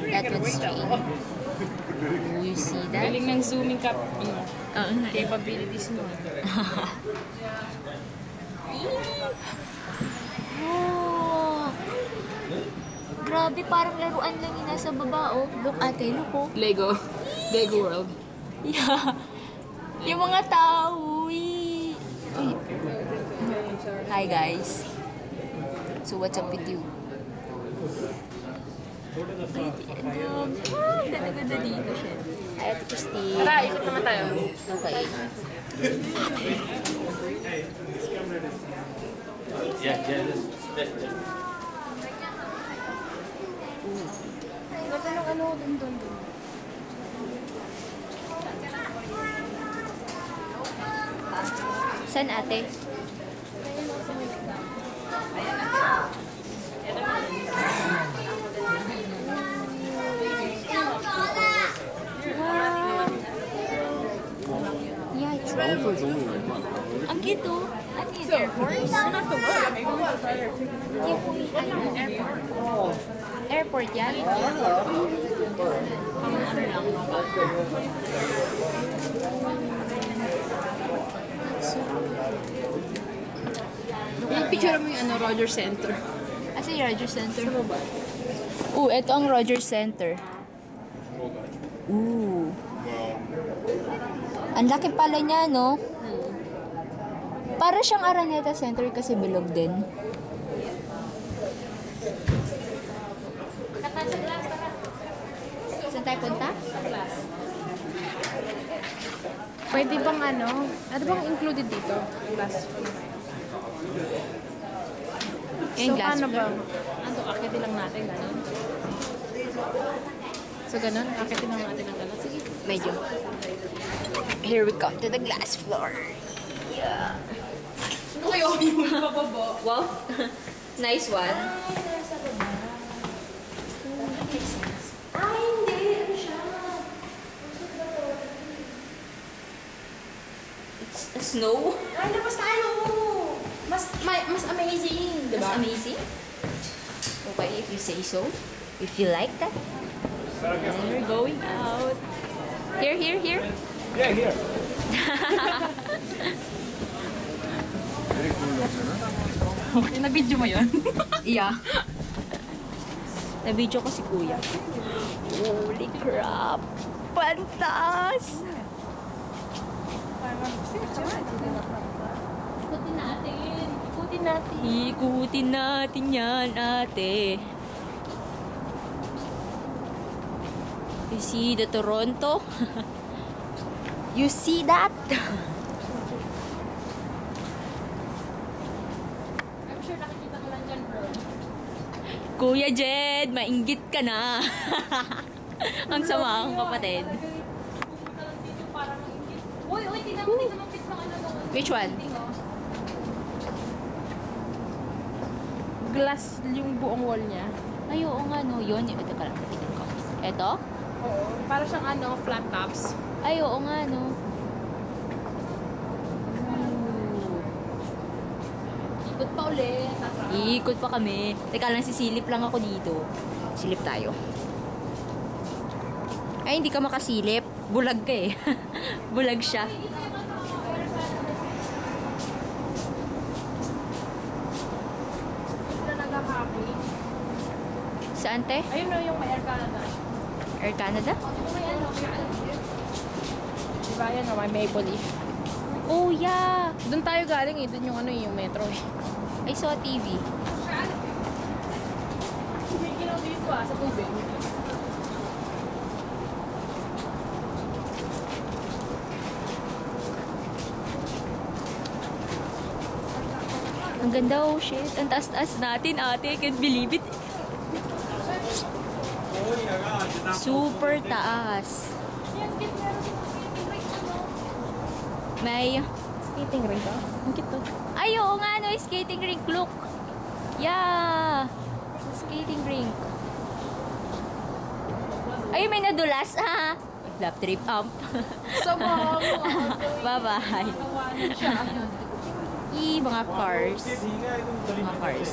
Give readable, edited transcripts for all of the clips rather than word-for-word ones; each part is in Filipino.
Yeah, that one's train. You see that? Galing ng zooming Capabilities mo. Oh, grabe, parang laruan lang yung nasa baba, oh. Look, ate, look, oh. Lego World. Yeah. Yung mga tao, eh. Hi, guys. So, what's up with you? Ganda-ganda dito siya. Hi, Ate Christine. Tara, ikot naman tayo. Okay. Saan, ate? Yeah, it's ang cute, oh. Ano yun? Air Force? Airport. Airport yan? Yung picture mo yung Rogers Center. Asa yung Rogers Center? Ito ang Rogers Center. Ang laki pala niya, no? Para siyang Araneta Center kasi bilog din. Saan tayo punta? Pwede bang ano bang included dito? Class. Yung glass paano ba? floor. Ano, akitin lang natin, gano'n? So, gano'n? Akitin lang natin ang gano'n. Sige. Medyo. Here we come to the glass floor. Yeah. Ano kayo yung mababa? Wow. Nice one. Hindi. Ano siya? It's a snow. Ay, labas tayo. Mas amazing. That's amazing. Okay, if you say so. If you like that. And we're going out. Here. Yeah, here. Yung na-video mo yun? Yeah. Na-video ko si Kuya. Holy crap! Pantas! Ikutin natin yan, ate. You see the Toronto? You see that? I'm sure nakikita ko lang dyan, bro. Kuya Jed, mainggit ka na. Ang sama ang kapatid. Uy, tingnan mo ng fit ng ano. Which one? Glass yung buong wall niya. Ay, oo nga, no. Yun. Ito ka lang. Tingnan ko. Ito? Oo. Para siyang flat tops. Ay, oo nga, no. Ikot pa ulit. Iikot pa kami. Teka lang, sisilip lang ako dito. Silip tayo. Ay, hindi ka makasilip. Bulag ka eh. Bulag siya. Sila nagkakapi. Saan, te? Ayun na yung may Air Canada. Air Canada? May diba yan o, may Maple Leaf. Oh, yeah. Doon tayo galing eh. Doon yung yung metro eh. I saw TV. May ginaw dito sa tubig. Ang ganda, oh, shit. Ang taas-taas natin, ate. I can't believe it. Super taas. May... Skating ring ka? Ang cute to. Ay, oo nga, no. Skating rink. Look. Yeah. Sa skating rink. Ay, may nadulas. Ah. Lap trip amp. So, mom. Bye-bye. Mga cars. Mga cars.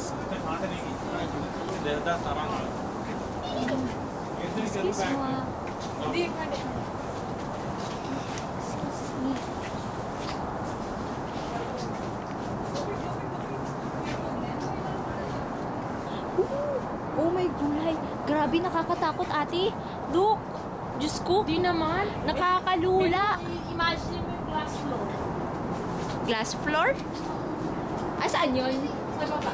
Excuse mo. Hindi, pwede. Excuse me. Ooh, oh my gulay. Grabe, nakakatakot, ate. Look. Diyos ko. Di naman. Nakakalula. Imagine mo yung glass floor. Glass floor? Ah, saan yun? Sa baba.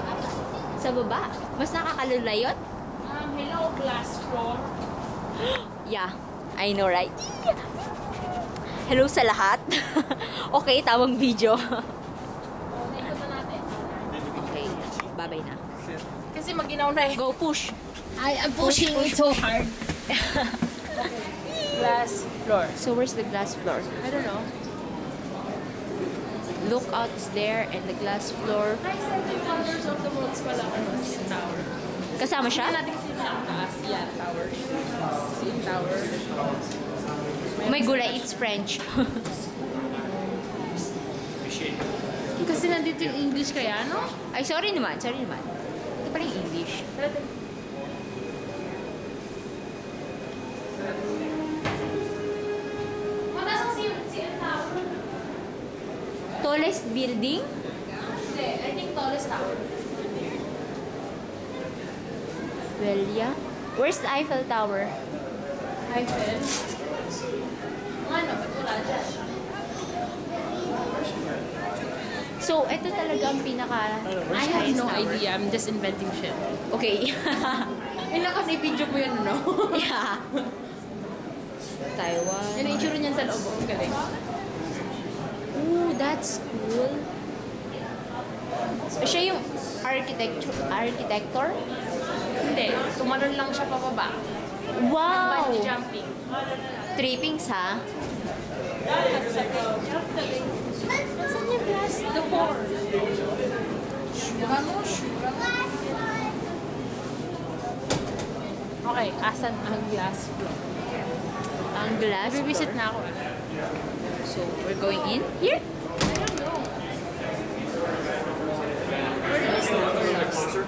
Sa baba? Mas nakakalula yun? Hello, glass floor. Yeah, I know, right? Hello sa lahat. Okay, tamang video. Naikot na natin. Okay, babay na. Kasi maginaw na eh. Go, push. I am pushing it so hard. Glass floor. So, where's the glass floor? I don't know. Lookout is there and the glass floor. Nice and the colors of the worlds pala ano, CN Tower. Kasama siya? Tingnan natin sino ang taas. Yan, tower. CN Tower. Oh my gulay, it's French. Kasi nandito yung English kaya, no? Ay, sorry naman. Ito pa rin English. Mataas ang CN Tower. Tallest building? Hindi, I think tallest tower. Well, yeah. Where's the Eiffel Tower? Eiffel. Ano, ba't wala dyan? So, ito talaga ang pinaka... I have no idea. I'm just inventing shit. Okay. Ilang kasi video mo yun, no? Yeah. Taiwan. Yan ang itsura niyan sa loob. Ang galing. Ooh, that's cool. Siya yung architector? Hindi. Tumalon lang siya pababa. Wow! Bungee jumping. Trippings, ha? Saan yung glass? The four. Okay, asan ang glass floor? Ang glass Bibisit floor. na ako. So, we're going in? Here? I don't know. Where is the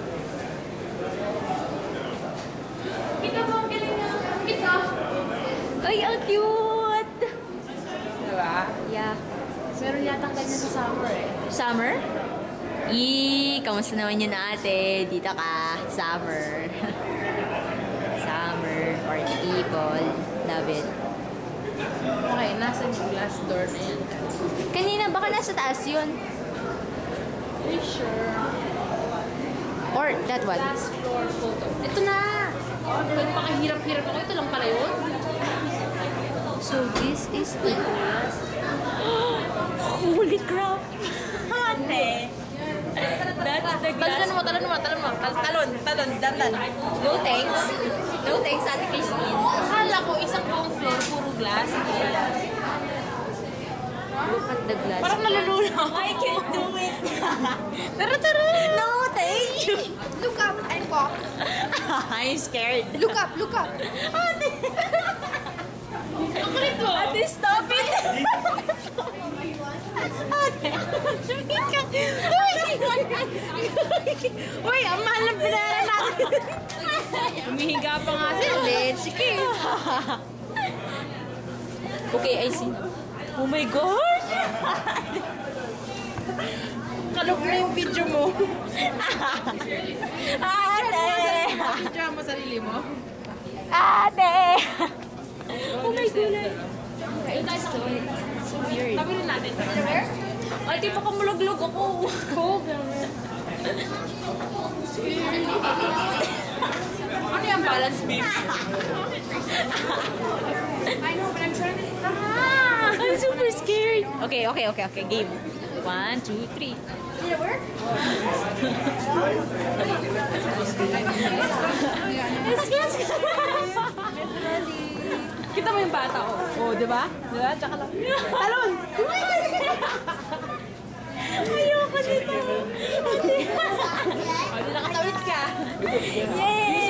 Kita mo ang galing na. Kita. Ay, ang cute! Diba? Yeah. Meron yata ganyan sa summer eh. Summer? Kamusta naman yun ate? Dito ka. Summer. Summer for people. Love it. Okay, nasa yung glass door na yan. Kanina, baka nasa taas yun. Are you sure? Or that one. Glass floor photo. Ito na! Nagpakahirap-hirap ako. Ito lang pala yun. So, this is the glass. Holy crap! Ate! That's the glass. Talon mo. Talon. Dandan. No thanks. No thanks, Ate Christine. Akala ko isang buong floor, puro glass. Look at the glass. Parang nalulula ako. I can't do it. Tara! No, thank you. Look up and walk. I'm scared. Look up. Ate, Ang kulit mo! Ate, stop it. Ate, Mika. Uy, ang mahal ng pinara natin. Humihiga pa nga sila. Sige. Okay, I see. Oh my gosh! Kalog na yung video mo. Ate! Video mo sarili mo. Ate! Oh my goodness. So weird. Sabi rin natin. Ay, di pa kamulaglog ako. Ano yung balance beam? I know, but I'm trying to... I'm super scared. Okay. Game. 1, 2, 3. Did it work? Kita mo yung bata, oh. Oh, di ba? Di ba? Tsaka lang. Talon! Ayoko dito. Oh, di nakatawid ka. Yay!